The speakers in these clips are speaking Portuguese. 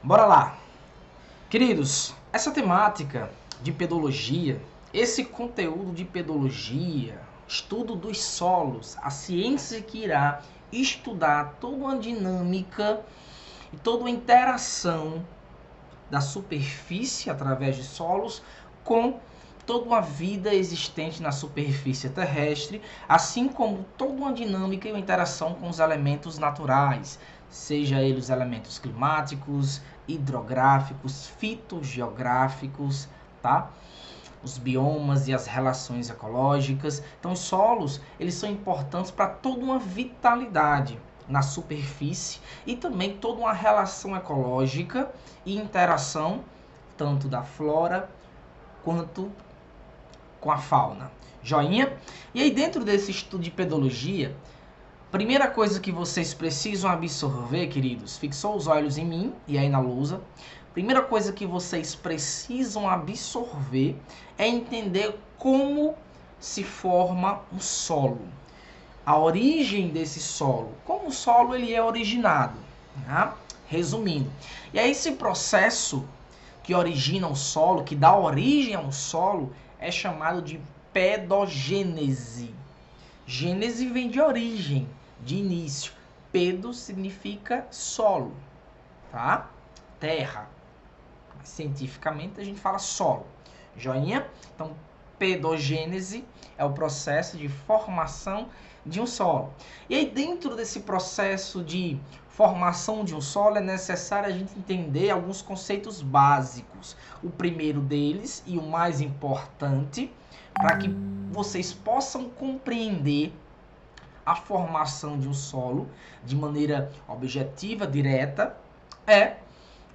Bora lá! Queridos, essa temática de pedologia, esse conteúdo de pedologia, estudo dos solos, a ciência que irá estudar toda uma dinâmica e toda uma interação da superfície através de solos com toda uma vida existente na superfície terrestre, assim como toda uma dinâmica e uma interação com os elementos naturais, seja eles elementos climáticos, hidrográficos, fitogeográficos, tá? Os biomas e as relações ecológicas. Então, os solos, eles são importantes para toda uma vitalidade na superfície e também toda uma relação ecológica e interação tanto da flora quanto com a fauna. Joinha? E aí, dentro desse estudo de pedologia, primeira coisa que vocês precisam absorver, queridos, fixou os olhos em mim e aí na lousa. Primeira coisa que vocês precisam absorver é entender como se forma um solo. A origem desse solo, como o solo ele é originado, né? Resumindo. E aí esse processo que origina o solo, que dá origem ao solo, é chamado de pedogênese. Gênese vem de origem, de início. Pedo significa solo, tá? Terra. Cientificamente a gente fala solo. Joinha? Então, pedogênese é o processo de formação de um solo. E aí, dentro desse processo de formação de um solo, é necessário a gente entender alguns conceitos básicos. O primeiro deles, e o mais importante, para que vocês possam compreender a formação de um solo de maneira objetiva, direta, é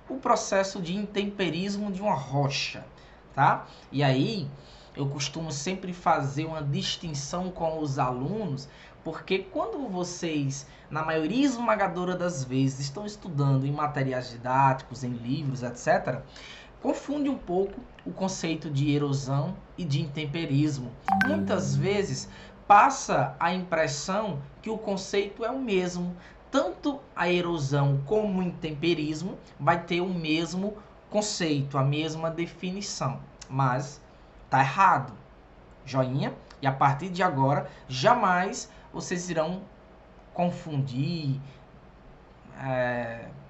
o processo de intemperismo de uma rocha, tá? E aí, eu costumo sempre fazer uma distinção com os alunos, porque quando vocês, na maioria esmagadora das vezes, estão estudando em materiais didáticos, em livros, etc., confunde um pouco o conceito de erosão e de intemperismo. Muitas vezes passa a impressão que o conceito é o mesmo. Tanto a erosão como o intemperismo vai ter o mesmo conceito, a mesma definição. Mas tá errado. Joinha? E a partir de agora, jamais vocês irão confundir,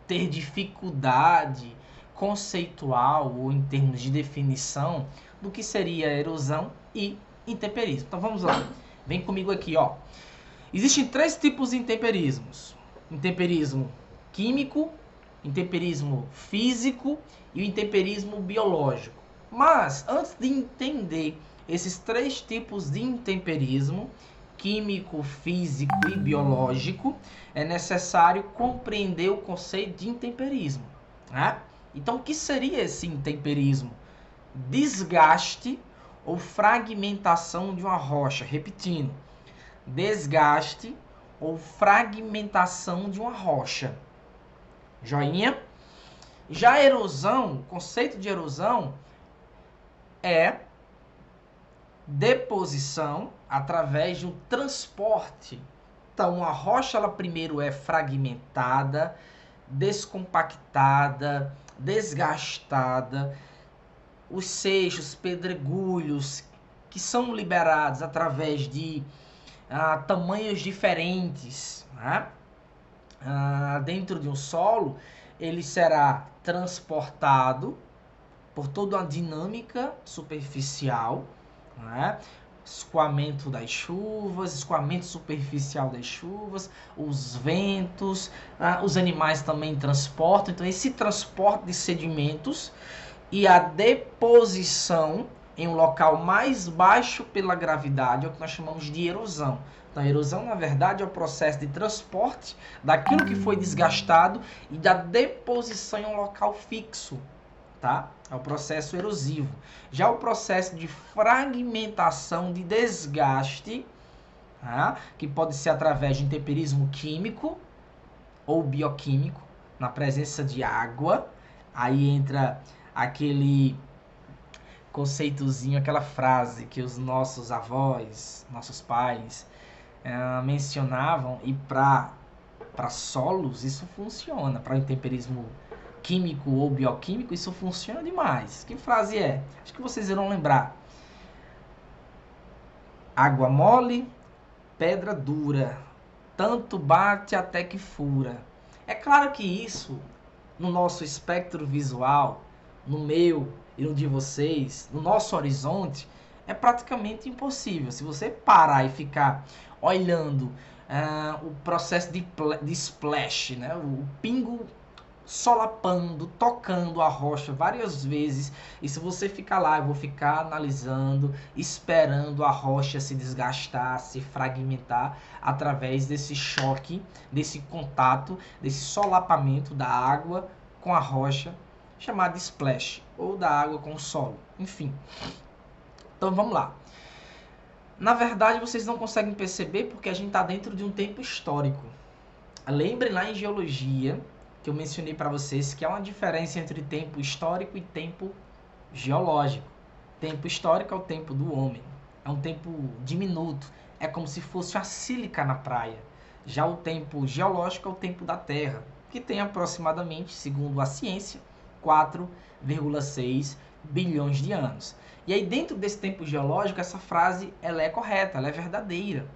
ter dificuldade conceitual ou em termos de definição do que seria erosão e intemperismo. Então vamos lá. Vem comigo aqui, ó. Existem 3 tipos de intemperismos: intemperismo químico, intemperismo físico e o intemperismo biológico. Mas antes de entender esses 3 tipos de intemperismo, químico, físico e biológico, é necessário compreender o conceito de intemperismo, né? Então, o que seria esse intemperismo? Desgaste ou fragmentação de uma rocha. Repetindo, desgaste ou fragmentação de uma rocha. Joinha? Já a erosão, o conceito de erosão é deposição através de um transporte. Então, a rocha ela primeiro é fragmentada, descompactada, desgastada, os seixos, pedregulhos que são liberados através de tamanhos diferentes, né? Dentro de um solo, ele será transportado por toda uma dinâmica superficial, né? Escoamento das chuvas, escoamento superficial das chuvas, os ventos, os animais também transportam. Então, esse transporte de sedimentos e a deposição em um local mais baixo pela gravidade é o que nós chamamos de erosão. Então, a erosão, na verdade, é o processo de transporte daquilo que foi desgastado e da deposição em um local fixo, tá? É o processo erosivo. Já o processo de fragmentação, de desgaste, tá? Que pode ser através de intemperismo químico ou bioquímico, na presença de água. Aí entra aquele conceitozinho, aquela frase que os nossos avós, nossos pais mencionavam, e para solos isso funciona, para o intemperismo químico ou bioquímico, isso funciona demais. Que frase é? Acho que vocês irão lembrar. Água mole, pedra dura, tanto bate até que fura. É claro que isso, no nosso espectro visual, no meu e no de vocês, no nosso horizonte, é praticamente impossível. Se você parar e ficar olhando o processo de splash, né? O pingo solapando, tocando a rocha várias vezes, e se você ficar lá, eu vou ficar analisando, esperando a rocha se desgastar, se fragmentar através desse choque, desse contato, desse solapamento da água com a rocha, chamado de splash, ou da água com o solo, enfim. Então vamos lá. Na verdade, vocês não conseguem perceber porque a gente está dentro de um tempo histórico. Lembrem lá em geologia que eu mencionei para vocês que há uma diferença entre tempo histórico e tempo geológico. Tempo histórico é o tempo do homem. É um tempo diminuto. É como se fosse a sílica na praia. Já o tempo geológico é o tempo da Terra, que tem aproximadamente, segundo a ciência, 4,6 bilhões de anos. E aí, dentro desse tempo geológico, essa frase ela é correta, ela é verdadeira.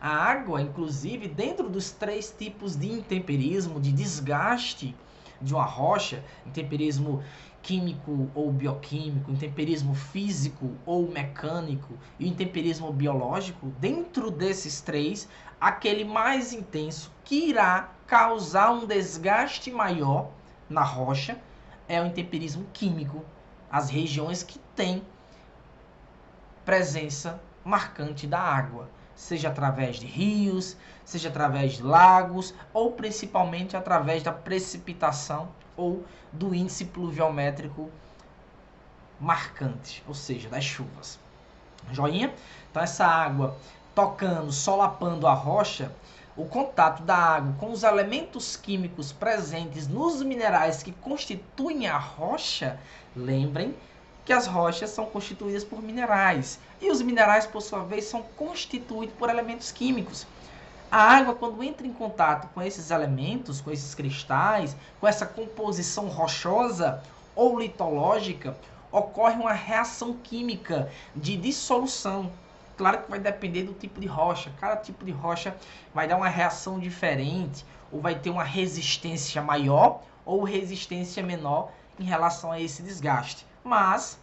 A água, inclusive, dentro dos 3 tipos de intemperismo, de desgaste de uma rocha, intemperismo químico ou bioquímico, intemperismo físico ou mecânico e intemperismo biológico, dentro desses 3, aquele mais intenso que irá causar um desgaste maior na rocha é o intemperismo químico, as regiões que têm presença marcante da água, seja através de rios, seja através de lagos, ou principalmente através da precipitação ou do índice pluviométrico marcante, ou seja, das chuvas. Joinha? Então essa água tocando, solapando a rocha, o contato da água com os elementos químicos presentes nos minerais que constituem a rocha, lembrem que as rochas são constituídas por minerais e os minerais, por sua vez, são constituídos por elementos químicos. A água, quando entra em contato com esses elementos, com esses cristais, com essa composição rochosa ou litológica, ocorre uma reação química de dissolução. Claro que vai depender do tipo de rocha. Cada tipo de rocha vai dar uma reação diferente, ou vai ter uma resistência maior ou resistência menor em relação a esse desgaste. Mas,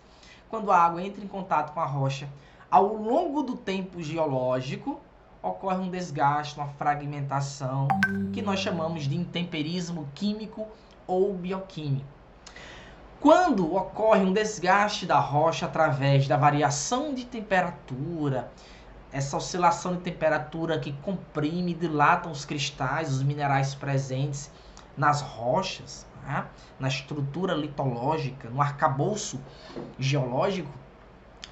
quando a água entra em contato com a rocha, ao longo do tempo geológico, ocorre um desgaste, uma fragmentação, que nós chamamos de intemperismo químico ou bioquímico. Quando ocorre um desgaste da rocha através da variação de temperatura, essa oscilação de temperatura que comprime e dilata os cristais, os minerais presentes nas rochas, né? Na estrutura litológica, no arcabouço geológico,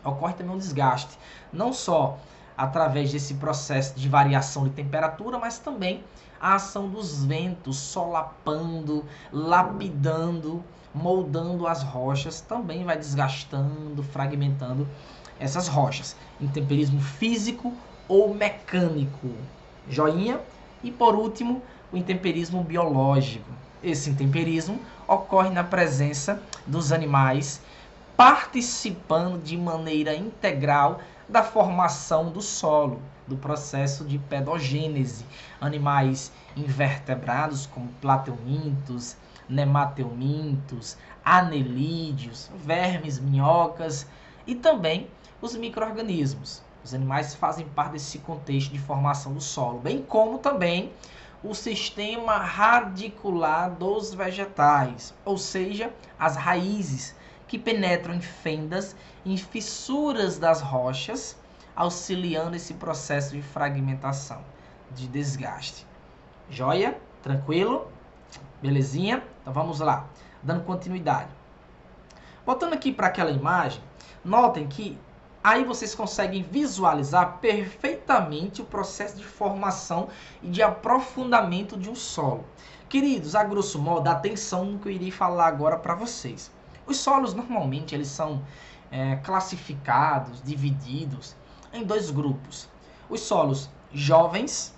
ocorre também um desgaste, não só através desse processo de variação de temperatura, mas também a ação dos ventos solapando, lapidando, moldando as rochas, também vai desgastando, fragmentando essas rochas. Intemperismo físico ou mecânico. Joinha? E por último, o intemperismo biológico. Esse intemperismo ocorre na presença dos animais participando de maneira integral da formação do solo, do processo de pedogênese. Animais invertebrados como plateumintos, nemateumintos, anelídeos, vermes, minhocas e também os micro-organismos. Os animais fazem parte desse contexto de formação do solo, bem como também o sistema radicular dos vegetais, ou seja, as raízes que penetram em fendas, em fissuras das rochas, auxiliando esse processo de fragmentação, de desgaste. Joia? Tranquilo? Belezinha? Então vamos lá, dando continuidade. Voltando aqui para aquela imagem, notem que aí vocês conseguem visualizar perfeitamente o processo de formação e de aprofundamento de um solo. Queridos, a grosso modo, atenção no que eu irei falar agora para vocês. Os solos, normalmente, eles são classificados, divididos em 2 grupos. Os solos jovens,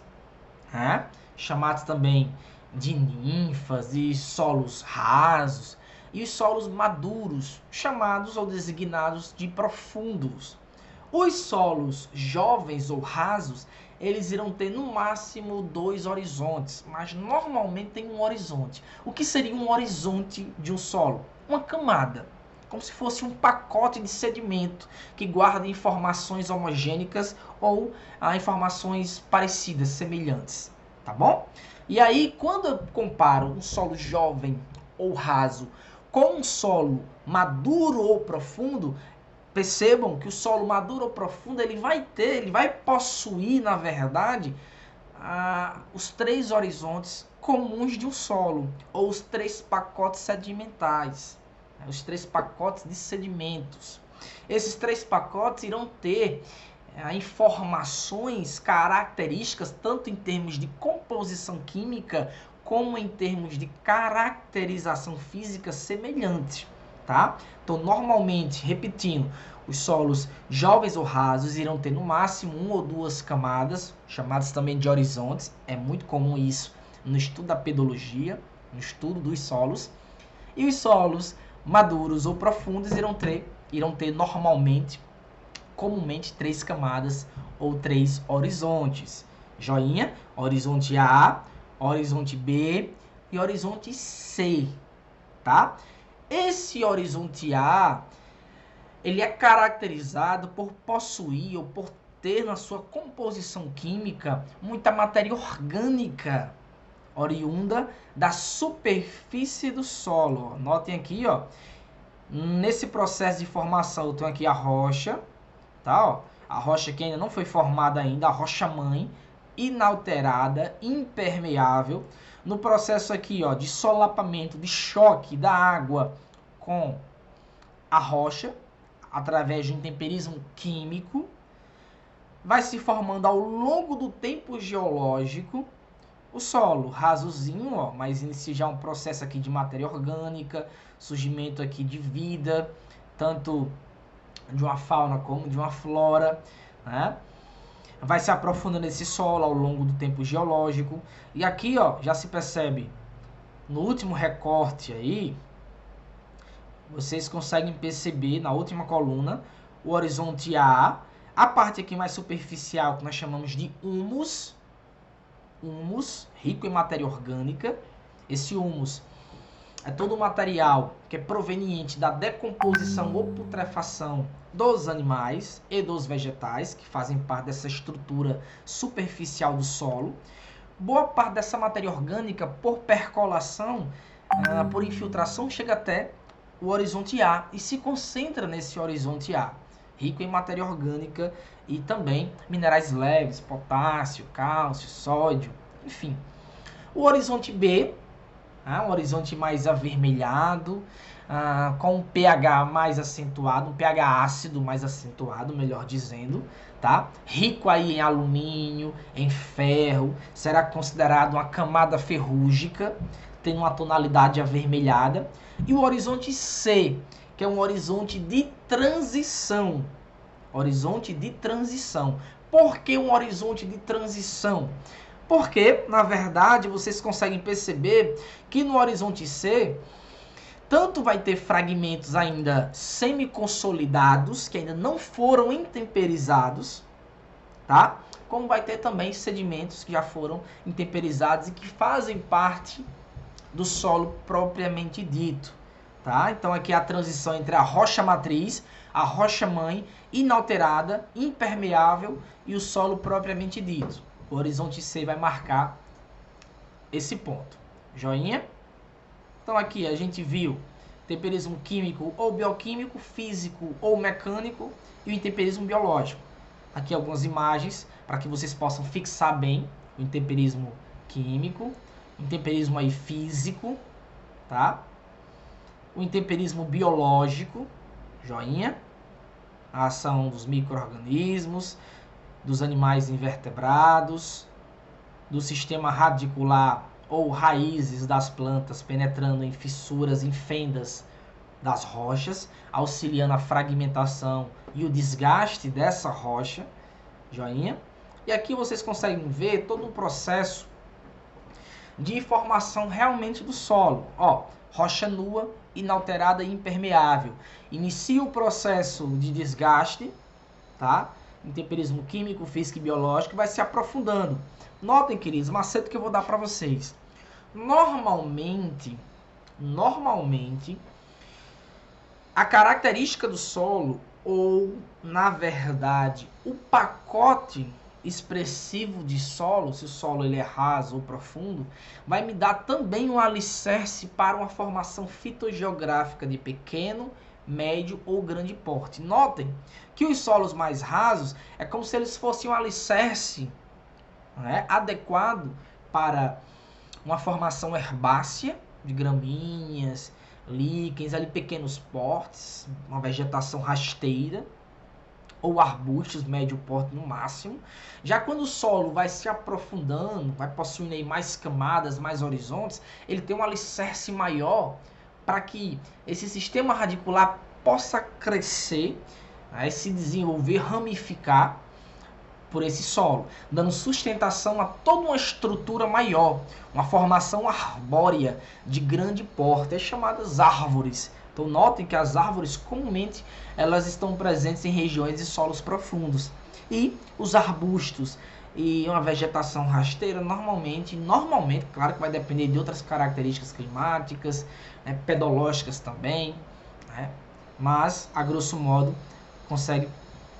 chamados também de ninfas e solos rasos, e os solos maduros, chamados ou designados de profundos. Os solos jovens ou rasos, eles irão ter no máximo 2 horizontes, mas normalmente tem um horizonte. O que seria um horizonte de um solo? Uma camada, como se fosse um pacote de sedimento que guarda informações homogênicas ou informações parecidas, semelhantes, tá bom? E aí, quando eu comparo um solo jovem ou raso com um solo maduro ou profundo, percebam que o solo maduro ou profundo ele vai possuir, na verdade, os 3 horizontes comuns de um solo, ou os 3 pacotes sedimentares, os 3 pacotes de sedimentos. Esses 3 pacotes irão ter informações, características, tanto em termos de composição química, como em termos de caracterização física semelhantes, tá? Então, normalmente, repetindo, os solos jovens ou rasos irão ter no máximo 1 ou 2 camadas, chamadas também de horizontes. É muito comum isso no estudo da pedologia, no estudo dos solos. E os solos maduros ou profundos irão ter normalmente, comumente, 3 camadas ou 3 horizontes. Joinha, horizonte A, horizonte B e horizonte C, tá? Esse horizonte A, ele é caracterizado por possuir ou por ter na sua composição química muita matéria orgânica oriunda da superfície do solo. Notem aqui, ó, nesse processo de formação eu tenho aqui a rocha, tá? Ó, a rocha que ainda não foi formada ainda, a rocha mãe, inalterada, impermeável. No processo aqui, ó, de solapamento, de choque da água com a rocha, através de um temperismo químico, vai se formando ao longo do tempo geológico o solo rasozinho, ó, mas inicia já um processo aqui de matéria orgânica, surgimento aqui de vida, tanto de uma fauna como de uma flora, né? Vai se aprofundando esse solo ao longo do tempo geológico. E aqui, ó, já se percebe no último recorte aí, vocês conseguem perceber na última coluna o horizonte A, a parte aqui mais superficial que nós chamamos de humus, rico em matéria orgânica. Esse humus é todo o material que é proveniente da decomposição ou putrefação dos animais e dos vegetais, que fazem parte dessa estrutura superficial do solo. Boa parte dessa matéria orgânica, por percolação, por infiltração, chega até o horizonte A e se concentra nesse horizonte A, rico em matéria orgânica e também minerais leves, potássio, cálcio, sódio, enfim. O horizonte B, um horizonte mais avermelhado, com um pH mais acentuado, um pH ácido mais acentuado, melhor dizendo, tá? Rico aí em alumínio, em ferro, será considerado uma camada ferrúgica, tem uma tonalidade avermelhada. E o horizonte C, que é um horizonte de transição. Horizonte de transição. Por que um horizonte de transição? Porque, na verdade, vocês conseguem perceber que no horizonte C, tanto vai ter fragmentos ainda semi-consolidados, que ainda não foram intemperizados, tá? Como vai ter também sedimentos que já foram intemperizados e que fazem parte do solo propriamente dito, tá? Então aqui é a transição entre a rocha matriz, a rocha mãe, inalterada, impermeável e o solo propriamente dito. O horizonte C vai marcar esse ponto. Joinha? Então aqui a gente viu temperismo químico ou bioquímico, físico ou mecânico e o intemperismo biológico. Aqui algumas imagens para que vocês possam fixar bem o intemperismo químico, o intemperismo aí físico, tá? O intemperismo biológico, joinha, a ação dos micro-organismos, dos animais invertebrados, do sistema radicular ou raízes das plantas penetrando em fissuras, em fendas das rochas, auxiliando a fragmentação e o desgaste dessa rocha, joinha. E aqui vocês conseguem ver todo um processo de formação realmente do solo. Ó, rocha nua, inalterada e impermeável. Inicia o processo de desgaste, tá? Intemperismo químico, físico e biológico, vai se aprofundando. Notem, queridos, macete que eu vou dar para vocês. Normalmente, a característica do solo, ou, na verdade, o pacote expressivo de solo, se o solo ele é raso ou profundo, vai me dar também um alicerce para uma formação fitogeográfica de pequeno, médio ou grande porte. Notem que os solos mais rasos é como se eles fossem um alicerce, né, adequado para uma formação herbácea de gramíneas, líquens, ali pequenos portes, uma vegetação rasteira, ou arbustos médio porte no máximo. Já quando o solo vai se aprofundando, vai possuindo aí mais camadas, mais horizontes, ele tem um alicerce maior para que esse sistema radicular possa crescer, né, se desenvolver, ramificar por esse solo, dando sustentação a toda uma estrutura maior, uma formação arbórea de grande porte, chamadas árvores. Então notem que as árvores comumente elas estão presentes em regiões de solos profundos. E os arbustos e uma vegetação rasteira normalmente, claro que vai depender de outras características climáticas, né, pedológicas também, né, mas a grosso modo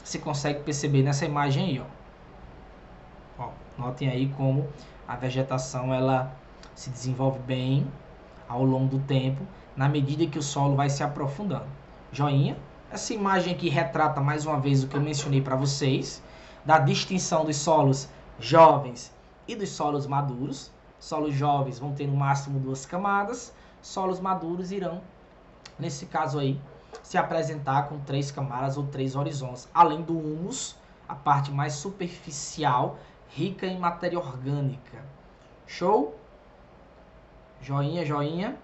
se consegue perceber nessa imagem aí, ó. Notem aí como a vegetação ela se desenvolve bem ao longo do tempo, na medida que o solo vai se aprofundando. Joinha. Essa imagem aqui retrata mais uma vez o que eu mencionei para vocês, da distinção dos solos jovens e dos solos maduros. Solos jovens vão ter no máximo 2 camadas, solos maduros irão, nesse caso aí, se apresentar com 3 camadas ou 3 horizontes, além do humus, a parte mais superficial, rica em matéria orgânica. Show? Joinha, joinha.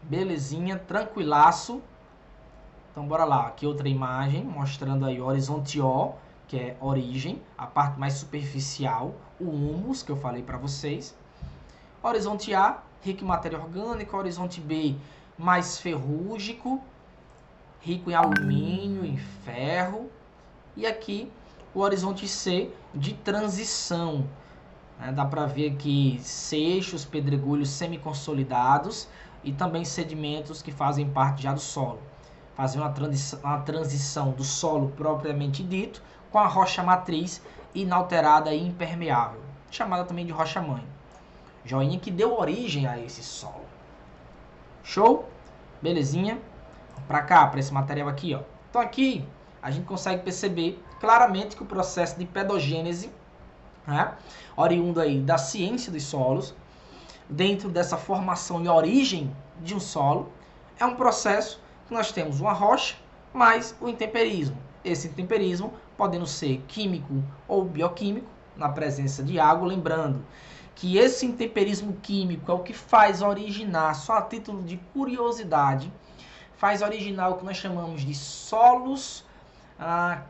Belezinha, tranquilaço. Então bora lá, aqui outra imagem mostrando aí o horizonte O, que é origem, a parte mais superficial, o humus que eu falei para vocês. Horizonte A, rico em matéria orgânica. Horizonte B, mais ferrúgico, rico em alumínio, em ferro. E aqui o horizonte C, de transição. Dá para ver aqui seixos, pedregulhos semiconsolidados e também sedimentos que fazem parte já do solo. Fazer uma transição do solo propriamente dito com a rocha matriz inalterada e impermeável, chamada também de rocha-mãe. Joinha que deu origem a esse solo. Show? Belezinha? Vamos para cá, para esse material aqui, ó. Então aqui a gente consegue perceber claramente que o processo de pedogênese, né, oriundo aí da ciência dos solos, dentro dessa formação e origem de um solo, é um processo que nós temos uma rocha mais o intemperismo. Esse intemperismo podendo ser químico ou bioquímico, na presença de água, lembrando que esse intemperismo químico é o que faz originar, só a título de curiosidade, faz originar o que nós chamamos de solos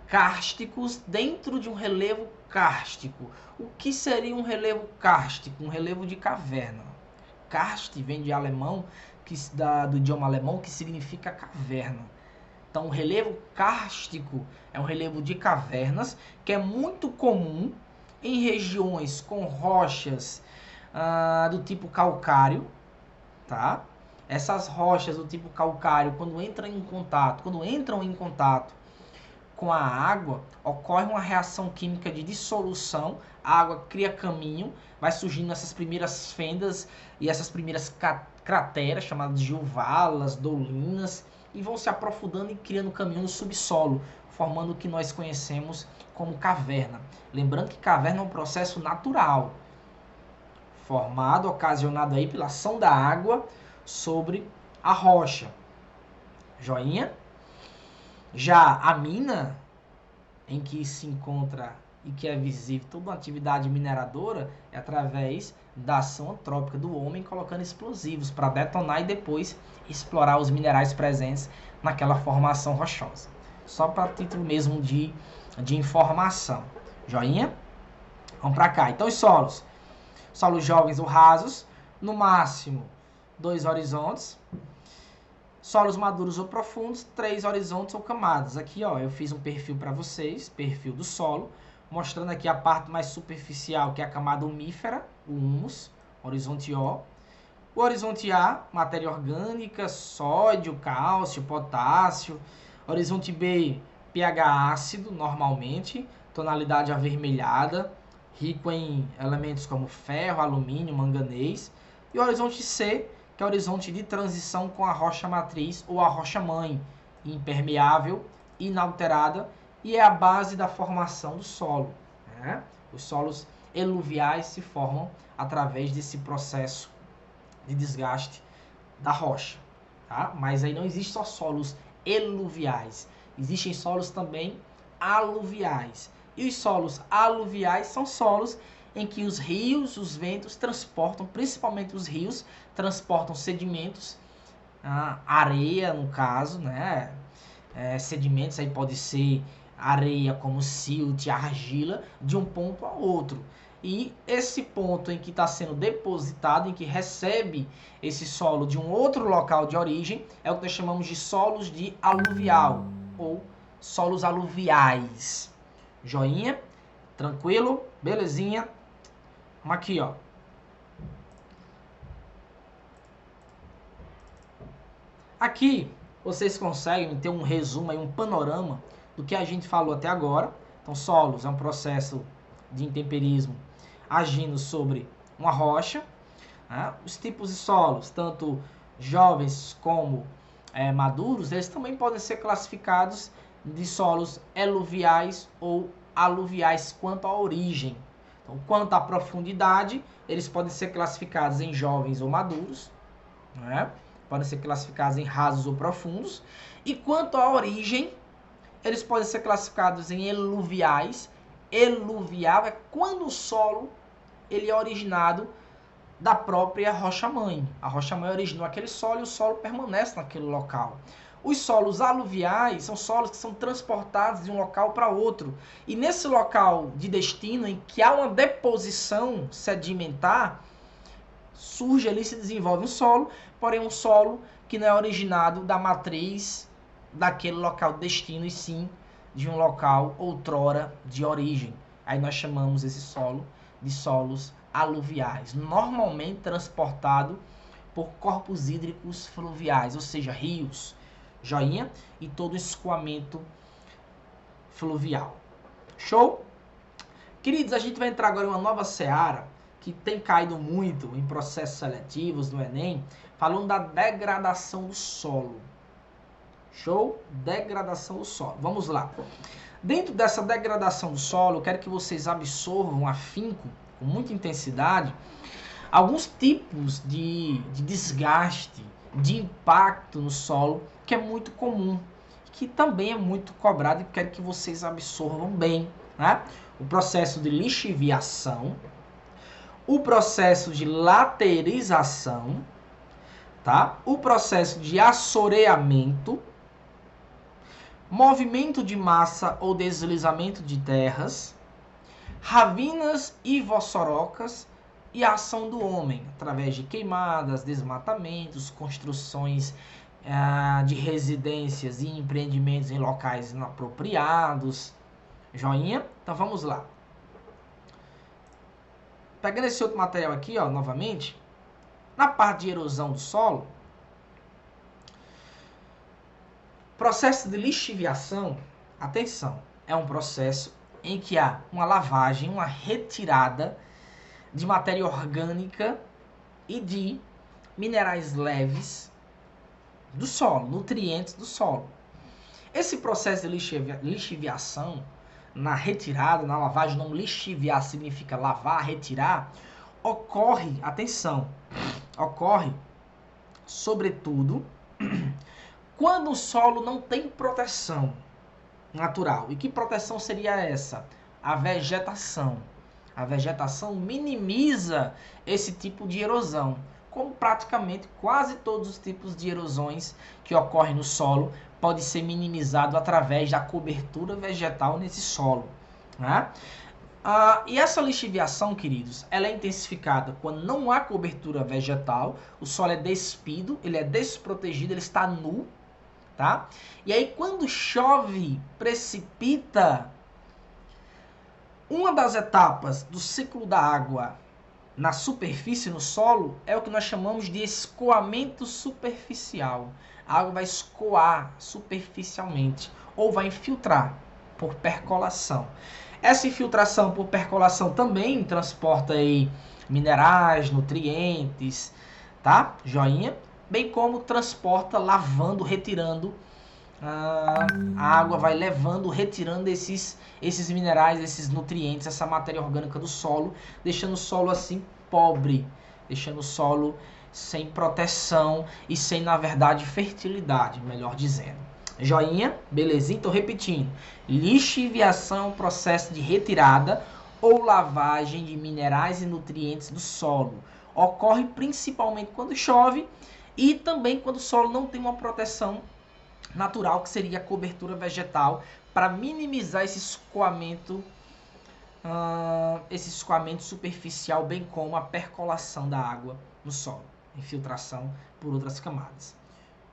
cársticos dentro de um relevo kárstico. O que seria um relevo kárstico? Um relevo de caverna. Karst vem de alemão, do idioma alemão, que significa caverna. Então, o relevo kárstico é um relevo de cavernas que é muito comum em regiões com rochas do tipo calcário, tá? Essas rochas do tipo calcário, quando entram em contato com a água, ocorre uma reação química de dissolução, a água cria caminho, vai surgindo essas primeiras fendas e essas primeiras crateras, chamadas de uvalas, dolinas, e vão se aprofundando e criando caminho no subsolo, formando o que nós conhecemos como caverna. Lembrando que caverna é um processo natural, ocasionado aí pela ação da água sobre a rocha. Joinha? Já a mina, em que se encontra e que é visível toda uma atividade mineradora, é através da ação antrópica do homem colocando explosivos para detonar e depois explorar os minerais presentes naquela formação rochosa. Só para título mesmo de informação. Joinha? Vamos para cá. Então os solos. Solos jovens ou rasos, no máximo 2 horizontes. Solos maduros ou profundos, 3 horizontes ou camadas. Aqui, ó, eu fiz um perfil para vocês, perfil do solo, mostrando aqui a parte mais superficial, que é a camada umífera, o humus, horizonte O. O horizonte A, matéria orgânica, sódio, cálcio, potássio. Horizonte B, pH ácido, normalmente, tonalidade avermelhada, rico em elementos como ferro, alumínio, manganês. E o horizonte C, que é o horizonte de transição com a rocha matriz ou a rocha mãe, impermeável, inalterada, e é a base da formação do solo, né? Os solos eluviais se formam através desse processo de desgaste da rocha, tá? Mas aí não existe só solos eluviais, existem solos também aluviais. E os solos aluviais são solos em que os rios, os ventos transportam, principalmente os rios, transportam sedimentos, areia no caso, né? Sedimentos aí pode ser areia como silt, argila, de um ponto a outro. E esse ponto em que está sendo depositado, em que recebe esse solo de um outro local de origem, é o que nós chamamos de solos de aluvial ou solos aluviais. Joinha? Tranquilo? Belezinha? Vamos aqui, ó. Aqui vocês conseguem ter um resumo, aí, um panorama do que a gente falou até agora. Então, solos é um processo de intemperismo agindo sobre uma rocha. Né? Os tipos de solos, tanto jovens como maduros, eles também podem ser classificados de solos eluviais ou aluviais quanto à origem. Então, quanto à profundidade, eles podem ser classificados em jovens ou maduros, né? Podem ser classificados em rasos ou profundos. E quanto à origem, eles podem ser classificados em eluviais. Eluvial é quando o solo ele é originado da própria rocha-mãe. A rocha-mãe originou aquele solo e o solo permanece naquele local. Os solos aluviais são solos que são transportados de um local para outro. E nesse local de destino, em que há uma deposição sedimentar, surge ali, se desenvolve um solo, porém um solo que não é originado da matriz daquele local de destino, e sim de um local outrora de origem. Aí nós chamamos esse solo de solos aluviais, normalmente transportado por corpos hídricos fluviais, ou seja, rios, joinha, e todo escoamento fluvial. Show? Queridos, a gente vai entrar agora em uma nova seara que tem caído muito em processos seletivos no Enem, falando da degradação do solo. Show? Degradação do solo. Vamos lá. Dentro dessa degradação do solo, eu quero que vocês absorvam afinco, com muita intensidade, alguns tipos de desgaste, de impacto no solo, que é muito comum, que também é muito cobrado e quero que vocês absorvam bem, né? O processo de lixiviação, o processo de laterização, tá? O processo de assoreamento, movimento de massa ou deslizamento de terras, ravinas e vossorocas e a ação do homem, através de queimadas, desmatamentos, construções de residências e empreendimentos em locais inapropriados. Joinha? Então vamos lá. Pegando esse outro material aqui, ó, novamente, na parte de erosão do solo, processo de lixiviação, atenção, é um processo em que há uma lavagem, uma retirada de matéria orgânica e de minerais leves do solo, nutrientes do solo. Esse processo de lixiviação, na retirada, na lavagem, não lixiviar significa lavar, retirar, ocorre, atenção, ocorre sobretudo quando o solo não tem proteção natural. E que proteção seria essa? A vegetação. A vegetação minimiza esse tipo de erosão, como praticamente quase todos os tipos de erosões que ocorrem no solo pode ser minimizado através da cobertura vegetal nesse solo, né? E essa lixiviação, queridos, ela é intensificada quando não há cobertura vegetal, o solo é despido, ele é desprotegido, ele está nu, tá? E aí quando chove, precipita, uma das etapas do ciclo da água na superfície, no solo, é o que nós chamamos de escoamento superficial. A água vai escoar superficialmente ou vai infiltrar por percolação. Essa infiltração por percolação também transporta aí minerais, nutrientes, tá? Joinha. Bem como transporta lavando, retirando. A água vai levando, retirando esses minerais, esses nutrientes, essa matéria orgânica do solo, deixando o solo assim pobre, deixando o solo sem proteção e sem, na verdade, fertilidade, melhor dizendo. Joinha? Belezinha? Então, repetindo. Lixiviação é um processo de retirada ou lavagem de minerais e nutrientes do solo. Ocorre principalmente quando chove e também quando o solo não tem uma proteção natural, que seria a cobertura vegetal, para minimizar esse escoamento superficial, bem como a percolação da água no solo, infiltração por outras camadas.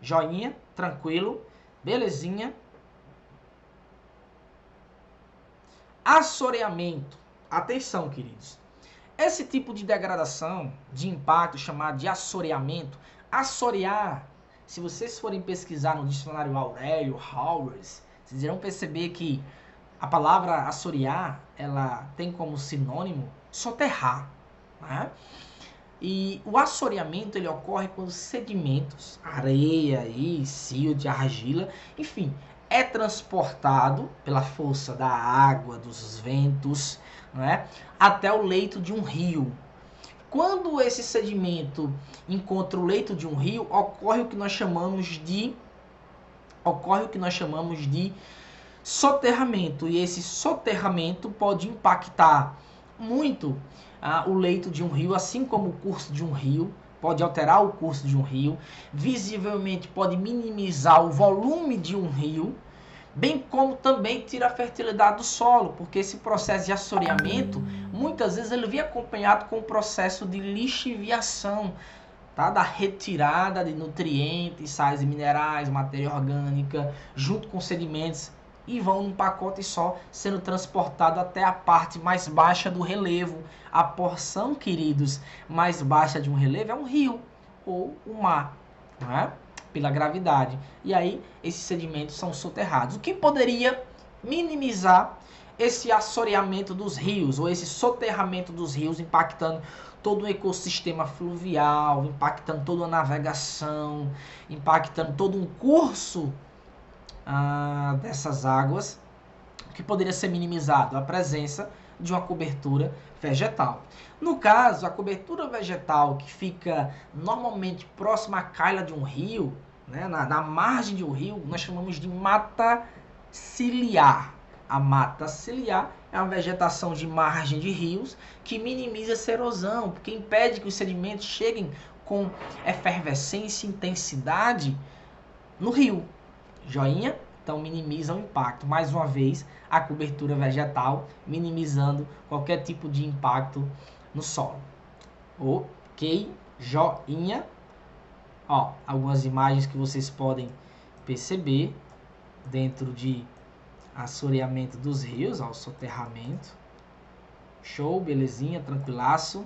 Joinha? Tranquilo? Belezinha? Assoreamento. Atenção, queridos. Esse tipo de degradação, de impacto, chamado de assoreamento, assorear, se vocês forem pesquisar no dicionário Aurélio, Howers, vocês irão perceber que a palavra assorear, ela tem como sinônimo soterrar, né? E o assoreamento, ele ocorre quando sedimentos, areia, silt, argila, enfim, é transportado pela força da água, dos ventos, né, até o leito de um rio. Quando esse sedimento encontra o leito de um rio, ocorre o que nós chamamos de soterramento. E esse soterramento pode impactar muito o leito de um rio, assim como o curso de um rio, pode alterar o curso de um rio, visivelmente pode minimizar o volume de um rio, bem como também tira a fertilidade do solo, porque esse processo de assoreamento, muitas vezes ele vem acompanhado com o processo de lixiviação, tá? Da retirada de nutrientes, sais e minerais, matéria orgânica, junto com sedimentos, e vão num pacote só, sendo transportado até a parte mais baixa do relevo. A porção, queridos, mais baixa de um relevo é um rio ou o mar, não é? Pela gravidade. E aí, esses sedimentos são soterrados. O que poderia minimizar esse assoreamento dos rios, ou esse soterramento dos rios, impactando todo o ecossistema fluvial, impactando toda a navegação, impactando todo um curso dessas águas, que poderia ser minimizado? A presença de uma cobertura vegetal. No caso, a cobertura vegetal que fica normalmente próxima à calha de um rio, né, na margem de um rio, nós chamamos de mata ciliar. A mata ciliar é uma vegetação de margem de rios que minimiza essa erosão, porque impede que os sedimentos cheguem com efervescência e intensidade no rio. Joinha? Então minimiza o impacto. Mais uma vez, a cobertura vegetal minimizando qualquer tipo de impacto no solo. Ok? Joinha. Ó, algumas imagens que vocês podem perceber dentro de assoreamento dos rios, ó, soterramento. Show, belezinha, tranquilaço.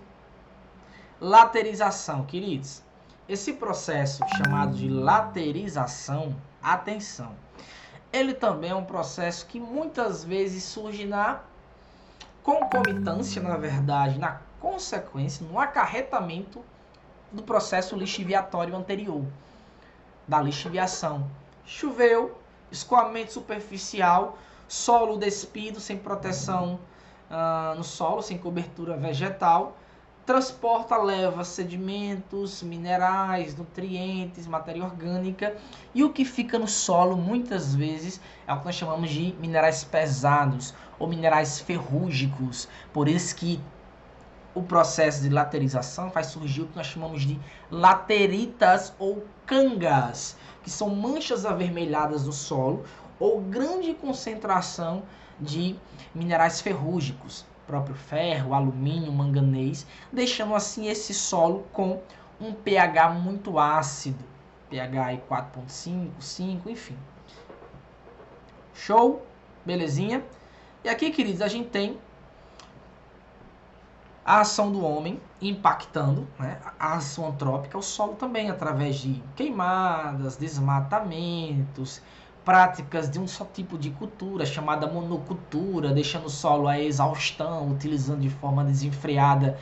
Laterização, queridos. Esse processo chamado de laterização, atenção, ele também é um processo que muitas vezes surge na concomitância, na verdade, na consequência, no acarretamento do processo lixiviatório anterior, da lixiviação. Choveu, escoamento superficial, solo despido, sem proteção no solo, sem cobertura vegetal, transporta, leva sedimentos, minerais, nutrientes, matéria orgânica, e o que fica no solo muitas vezes é o que nós chamamos de minerais pesados ou minerais ferrúgicos. Por isso que o processo de laterização faz surgir o que nós chamamos de lateritas ou cangas, que são manchas avermelhadas no solo ou grande concentração de minerais ferrúgicos. próprio ferro, alumínio, manganês, deixando assim esse solo com um pH muito ácido, pH aí 4.5, 5, enfim. Show? Belezinha? E aqui, queridos, a gente tem a ação do homem impactando, né, a ação antrópica, o solo também, através de queimadas, desmatamentos, práticas de um só tipo de cultura, chamada monocultura, deixando o solo à exaustão, utilizando de forma desenfreada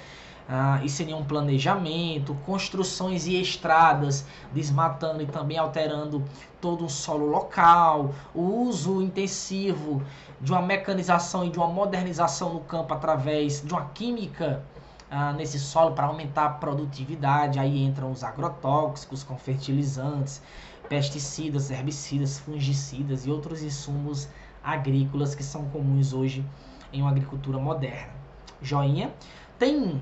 e sem nenhum planejamento, construções e estradas, desmatando e também alterando todo o solo local, o uso intensivo de uma mecanização e de uma modernização no campo através de uma química nesse solo para aumentar a produtividade. Aí entram os agrotóxicos com fertilizantes, pesticidas, herbicidas, fungicidas e outros insumos agrícolas que são comuns hoje em uma agricultura moderna. Joinha? Tem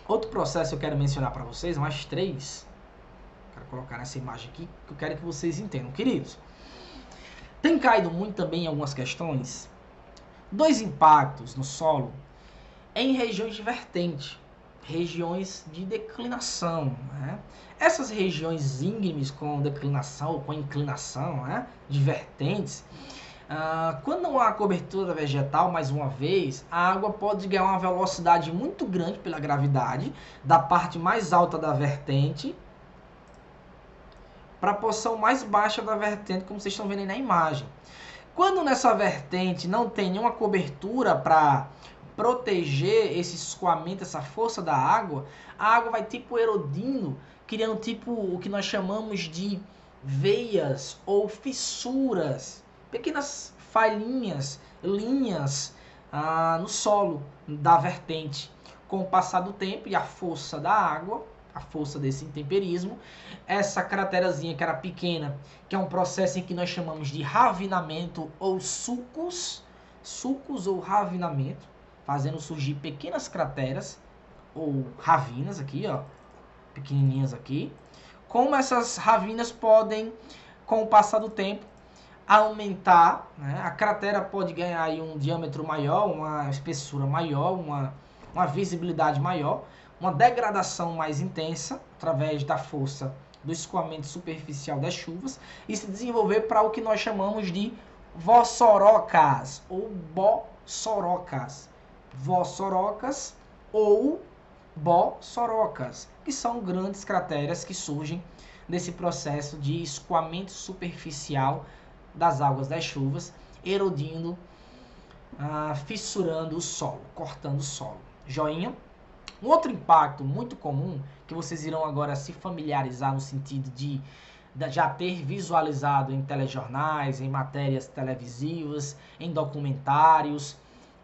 outro processo que eu quero mencionar para vocês, mais 3. Quero colocar nessa imagem aqui que eu quero que vocês entendam. Queridos, tem caído muito também em algumas questões 2 impactos no solo em regiões de vertente, regiões de declinação, né? Essas regiões íngremes com declinação ou com inclinação, né, de vertentes, quando não há cobertura vegetal, mais uma vez, a água pode ganhar uma velocidade muito grande pela gravidade da parte mais alta da vertente para a porção mais baixa da vertente, como vocês estão vendo aí na imagem. Quando nessa vertente não tem nenhuma cobertura para proteger esse escoamento, essa força da água, a água vai tipo erodindo, criando tipo o que nós chamamos de veias ou fissuras, pequenas falhinhas, linhas no solo da vertente. Com o passar do tempo e a força da água, a força desse intemperismo, essa craterazinha que era pequena, que é um processo em que nós chamamos de ravinamento ou sulcos ou ravinamento, fazendo surgir pequenas crateras ou ravinas aqui, ó, pequenininhas aqui. Como essas ravinas podem, com o passar do tempo, aumentar, né? A cratera pode ganhar aí um diâmetro maior, uma espessura maior, uma visibilidade maior, uma degradação mais intensa através da força do escoamento superficial das chuvas e se desenvolver para o que nós chamamos de vossorocas ou bossorocas. Vossorocas ou bossorocas, que são grandes crateras que surgem desse processo de escoamento superficial das águas das chuvas, erodindo, fissurando o solo, cortando o solo. Joinha? Um outro impacto muito comum, que vocês irão agora se familiarizar no sentido de já ter visualizado em telejornais, em matérias televisivas, em documentários,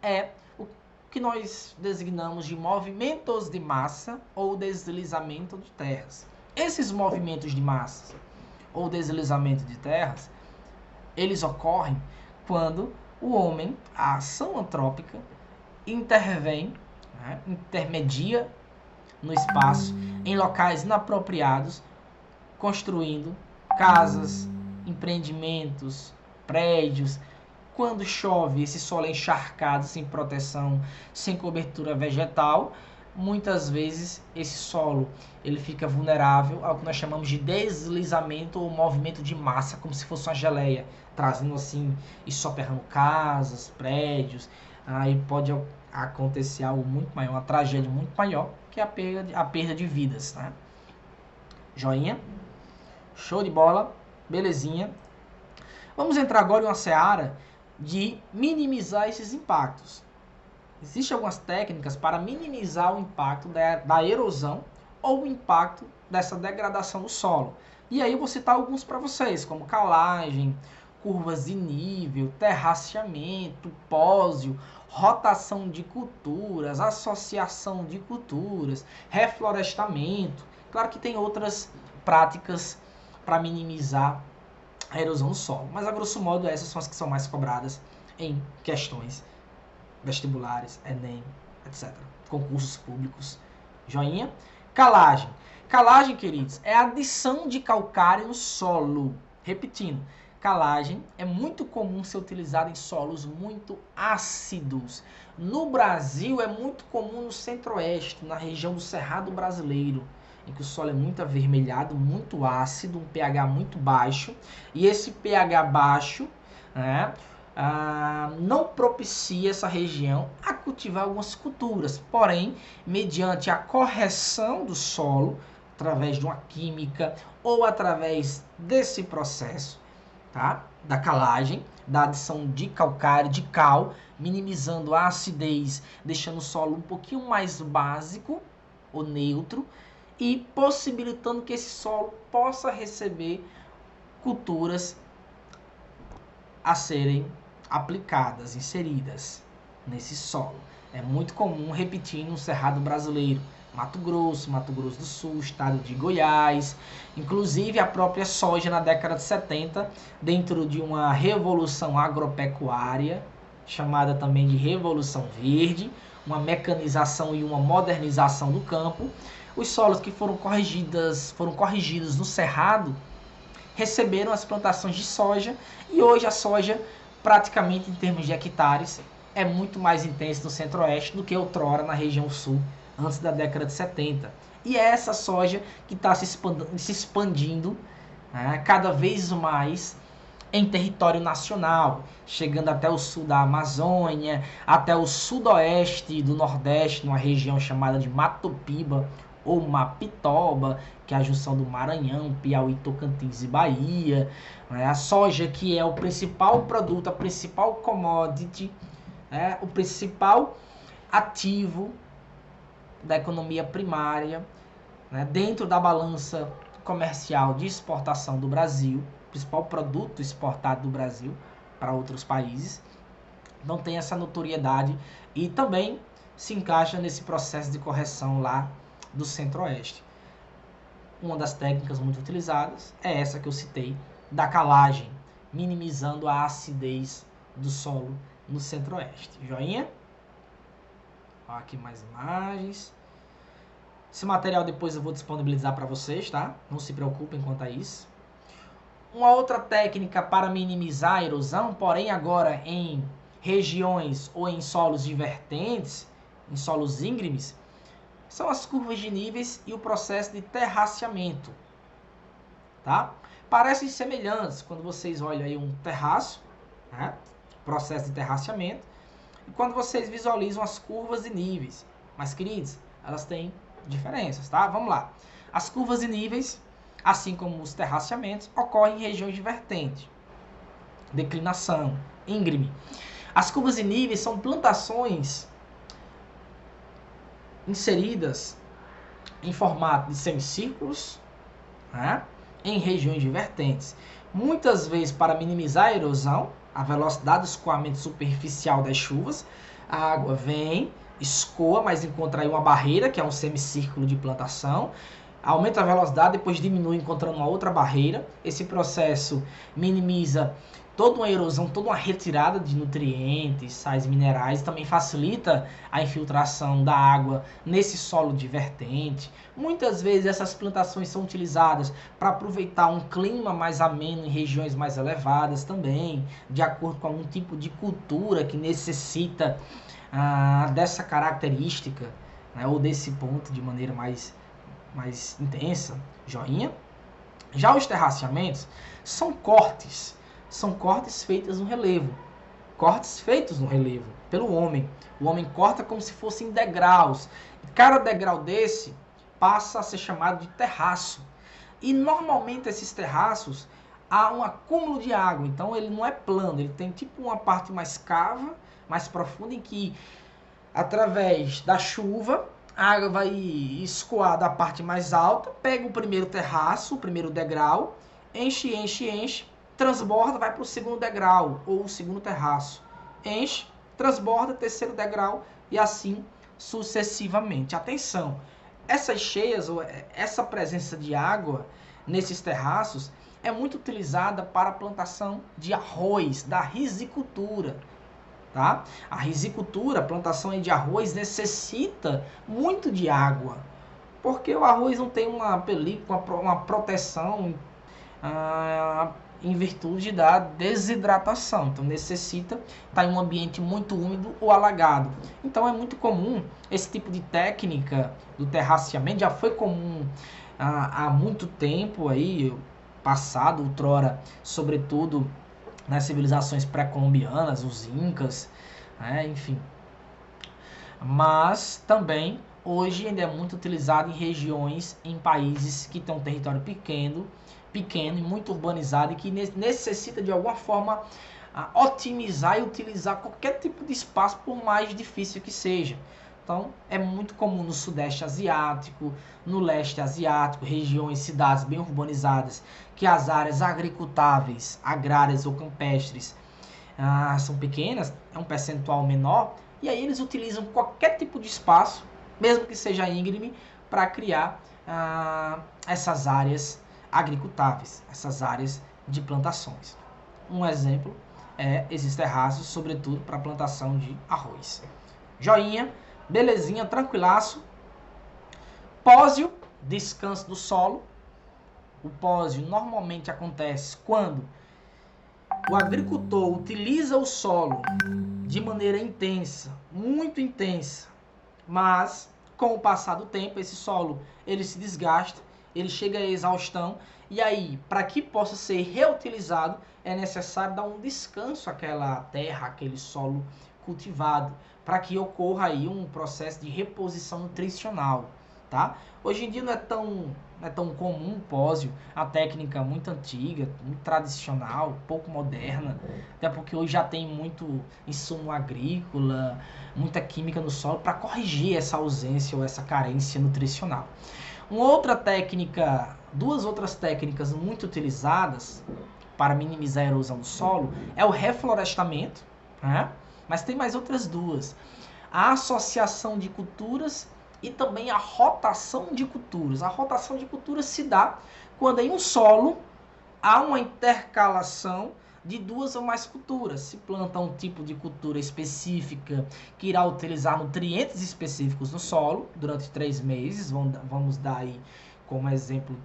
é o que nós designamos de movimentos de massa ou deslizamento de terras. Esses movimentos de massa ou deslizamento de terras, eles ocorrem quando o homem, a ação antrópica, intervém, né, intermedia no espaço, em locais inapropriados, construindo casas, empreendimentos, prédios. Quando chove, esse solo é encharcado, sem proteção, sem cobertura vegetal, muitas vezes esse solo ele fica vulnerável ao que nós chamamos de deslizamento ou movimento de massa, como se fosse uma geleia, trazendo assim e soterrando casas, prédios. Aí pode acontecer algo muito maior, uma tragédia muito maior, que é a perda de vidas, né? Joinha? Show de bola, belezinha. Vamos entrar agora em uma seara de minimizar esses impactos. Existem algumas técnicas para minimizar o impacto da erosão ou o impacto dessa degradação do solo. E aí eu vou citar alguns para vocês, como calagem, curvas de nível, terraceamento, pósio, rotação de culturas, associação de culturas, reflorestamento. Claro que tem outras práticas para minimizar a erosão do solo, mas a grosso modo essas são as que são mais cobradas em questões vestibulares, Enem, etc. Concursos públicos. Joinha? Calagem. Calagem, queridos, é a adição de calcário no solo. Repetindo, calagem é muito comum ser utilizada em solos muito ácidos. No Brasil é muito comum no centro-oeste, na região do Cerrado brasileiro, em que o solo é muito avermelhado, muito ácido, um pH muito baixo. E esse pH baixo, né, não propicia essa região a cultivar algumas culturas. Porém, mediante a correção do solo, através de uma química ou através desse processo, tá, da calagem, da adição de calcário, de cal, minimizando a acidez, deixando o solo um pouquinho mais básico ou neutro e possibilitando que esse solo possa receber culturas a serem aplicadas, inseridas nesse solo. É muito comum repetir no Cerrado brasileiro, Mato Grosso do Sul, estado de Goiás, inclusive a própria soja na década de 70, dentro de uma revolução agropecuária, chamada também de Revolução Verde, uma mecanização e uma modernização do campo. Os solos que foram corrigidos no Cerrado receberam as plantações de soja e hoje a soja, praticamente em termos de hectares, é muito mais intensa no centro-oeste do que outrora na região sul, antes da década de 70. E é essa soja que está se expandindo, né, cada vez mais em território nacional, chegando até o sul da Amazônia, até o sudoeste do Nordeste, numa região chamada de Matopiba ou Mapitoba, que é a junção do Maranhão, Piauí, Tocantins e Bahia. Né? A soja, que é o principal produto, a principal commodity, né? O principal ativo da economia primária, né? Dentro da balança comercial de exportação do Brasil, principal produto exportado do Brasil para outros países, não tem essa notoriedade e também se encaixa nesse processo de correção lá do centro-oeste. Uma das técnicas muito utilizadas é essa que eu citei, da calagem, minimizando a acidez do solo no centro-oeste. Joinha? Olha aqui mais imagens. Esse material depois eu vou disponibilizar para vocês, tá? Não se preocupem quanto a isso. Uma outra técnica para minimizar a erosão, porém agora em regiões ou em solos divertentes, em solos íngremes, são as curvas de níveis e o processo de terraceamento. Tá? Parecem semelhantes quando vocês olham aí um terraço, né? Processo de terraceamento, e quando vocês visualizam as curvas de níveis. Mas, queridos, elas têm diferenças, tá? Vamos lá. As curvas de níveis, assim como os terraceamentos, ocorrem em regiões divertentes, declinação, íngreme. As curvas de níveis são plantações inseridas em formato de semicírculos, né, em regiões divertentes. Muitas vezes, para minimizar a erosão, a velocidade do escoamento superficial das chuvas, a água vem, escoa, mas encontra aí uma barreira, que é um semicírculo de plantação, aumenta a velocidade, depois diminui encontrando uma outra barreira. Esse processo minimiza toda uma erosão, toda uma retirada de nutrientes, sais minerais, também facilita a infiltração da água nesse solo divertente. Muitas vezes essas plantações são utilizadas para aproveitar um clima mais ameno em regiões mais elevadas também, de acordo com algum tipo de cultura que necessita dessa característica, né, ou desse ponto de maneira mais intensa. Joinha. Já os terraceamentos são cortes feitos no relevo. Cortes feitos no relevo pelo homem. O homem corta como se fossem degraus. Cada degrau desse passa a ser chamado de terraço. E normalmente esses terraços há um acúmulo de água. Então ele não é plano, ele tem tipo uma parte mais cava, mais profunda, em que através da chuva a água vai escoar da parte mais alta, pega o primeiro terraço, o primeiro degrau, enche, transborda, vai para o segundo degrau, ou o segundo terraço. Enche, transborda, terceiro degrau, e assim sucessivamente. Atenção, essas cheias, ou essa presença de água nesses terraços, é muito utilizada para a plantação de arroz, da rizicultura. Tá? A rizicultura, a plantação de arroz, necessita muito de água, porque o arroz não tem uma película, uma proteção em virtude da desidratação. Então necessita estar em um ambiente muito úmido ou alagado. Então é muito comum esse tipo de técnica do terraceamento, já foi comum há muito tempo aí, passado, outrora, sobretudo nas civilizações pré-colombianas, os incas, né, enfim. Mas também hoje ainda é muito utilizado em regiões, em países que têm um território pequeno e muito urbanizado e que necessita de alguma forma otimizar e utilizar qualquer tipo de espaço, por mais difícil que seja. Então é muito comum no sudeste asiático, no leste asiático, regiões, cidades bem urbanizadas, que as áreas agricultáveis, agrárias ou campestres são pequenas, é um percentual menor, e aí eles utilizam qualquer tipo de espaço, mesmo que seja íngreme, para criar essas áreas agricultáveis, essas áreas de plantações. Um exemplo esses terraços, sobretudo para plantação de arroz. Joinha, belezinha, tranquilaço. Pósio, descanso do solo. O pósio normalmente acontece quando o agricultor utiliza o solo de maneira intensa, muito intensa, mas com o passar do tempo esse solo ele se desgasta, ele chega à exaustão, e aí para que possa ser reutilizado é necessário dar um descanso àquela terra, àquele solo cultivado, para que ocorra aí um processo de reposição nutricional, tá? Hoje em dia não é tão comum o pósio, a técnica muito antiga, muito tradicional, pouco moderna, até porque hoje já tem muito insumo agrícola, muita química no solo para corrigir essa ausência ou essa carência nutricional. Duas outras técnicas muito utilizadas para minimizar a erosão do solo é o reflorestamento, né? Mas tem mais outras duas. A associação de culturas e também a rotação de culturas. A rotação de culturas se dá quando em um solo há uma intercalação de duas ou mais culturas. Se planta um tipo de cultura específica que irá utilizar nutrientes específicos no solo durante 3 meses, vamos dar aí como exemplo,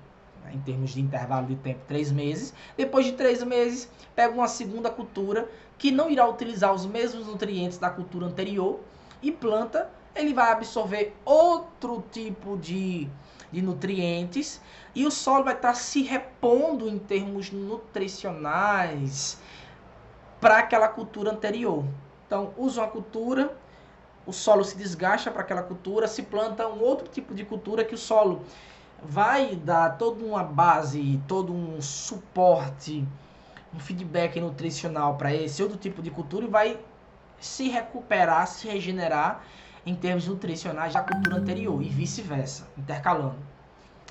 em termos de intervalo de tempo, 3 meses. Depois de 3 meses, pega uma segunda cultura que não irá utilizar os mesmos nutrientes da cultura anterior e planta. Ele vai absorver outro tipo de nutrientes e o solo vai estar se repondo em termos nutricionais para aquela cultura anterior. Então, usa uma cultura, o solo se desgasta para aquela cultura, se planta um outro tipo de cultura que o solo vai dar toda uma base, todo um suporte, um feedback nutricional para esse outro tipo de cultura e vai se recuperar, se regenerar em termos nutricionais da cultura anterior e vice-versa, intercalando.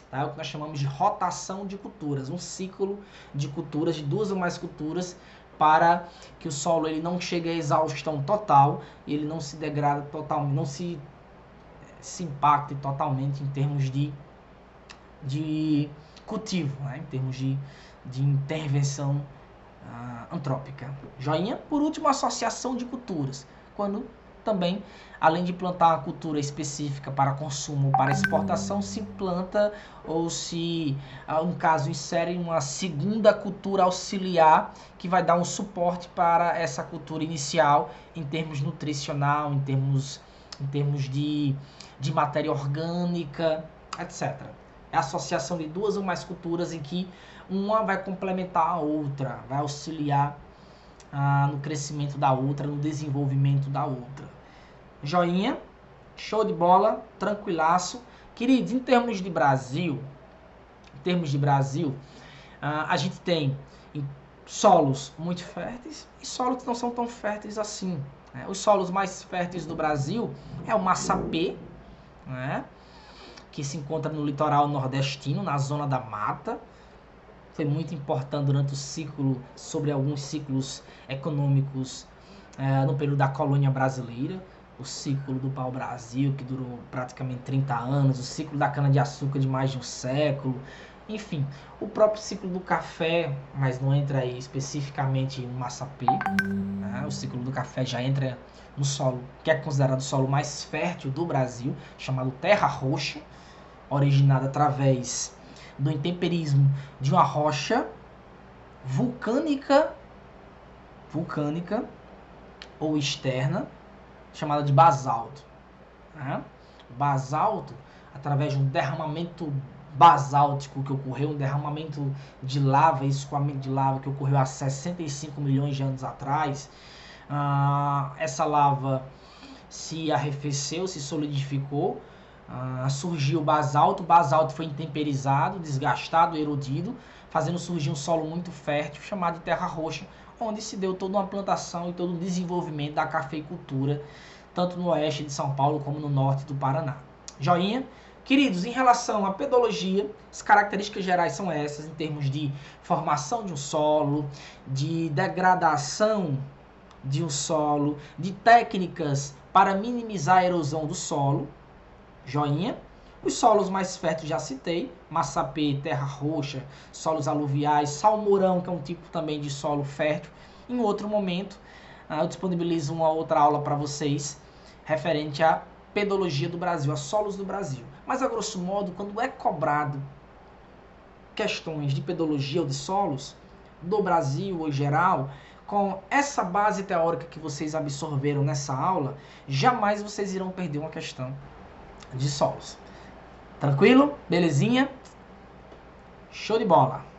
Tá? É o que nós chamamos de rotação de culturas, um ciclo de culturas, de 2 ou mais culturas, para que o solo ele não chegue à exaustão total, ele não se degrada totalmente, não se impacte totalmente em termos de cultivo, né? Em termos de intervenção antrópica. Joinha? Por último, associação de culturas. Quando também, além de plantar uma cultura específica para consumo ou para exportação, se planta ou se, no caso, insere uma segunda cultura auxiliar que vai dar um suporte para essa cultura inicial em termos nutricional, em termos de matéria orgânica, etc. É a associação de 2 ou mais culturas em que uma vai complementar a outra, vai auxiliar no crescimento da outra, no desenvolvimento da outra. Joinha, show de bola, tranquilaço. Queridos, em termos de Brasil, a gente tem solos muito férteis e solos que não são tão férteis assim. Né? Os solos mais férteis do Brasil é o Massapê, né? Que se encontra no litoral nordestino, na zona da mata. Foi muito importante durante o ciclo, sobre alguns ciclos econômicos no período da colônia brasileira. O ciclo do pau-brasil, que durou praticamente 30 anos, o ciclo da cana-de-açúcar de mais de um século, enfim, o próprio ciclo do café, mas não entra aí especificamente no Massapê, né? O ciclo do café já entra no solo, que é considerado o solo mais fértil do Brasil, chamado terra roxa, originada através do intemperismo de uma rocha vulcânica ou externa, chamada de basalto. Basalto, através de um derramamento basáltico que ocorreu, um derramamento de lava, escoamento de lava que ocorreu há 65 milhões de anos atrás. Essa lava se arrefeceu, se solidificou, surgiu o basalto foi intemperizado, desgastado, erodido, fazendo surgir um solo muito fértil, chamado de terra roxa, onde se deu toda uma plantação e todo um desenvolvimento da cafeicultura, tanto no oeste de São Paulo como no norte do Paraná. Joinha? Queridos, em relação à pedologia, as características gerais são essas, em termos de formação de um solo, de degradação de um solo, de técnicas para minimizar a erosão do solo. Joinha. Os solos mais férteis já citei, massapê, terra roxa, solos aluviais, salmourão, que é um tipo também de solo fértil. Em outro momento, eu disponibilizo uma outra aula para vocês, referente à pedologia do Brasil, a solos do Brasil. Mas, a grosso modo, quando é cobrado questões de pedologia ou de solos do Brasil ou em geral, com essa base teórica que vocês absorveram nessa aula, jamais vocês irão perder uma questão de solos. Tranquilo? Belezinha? Show de bola!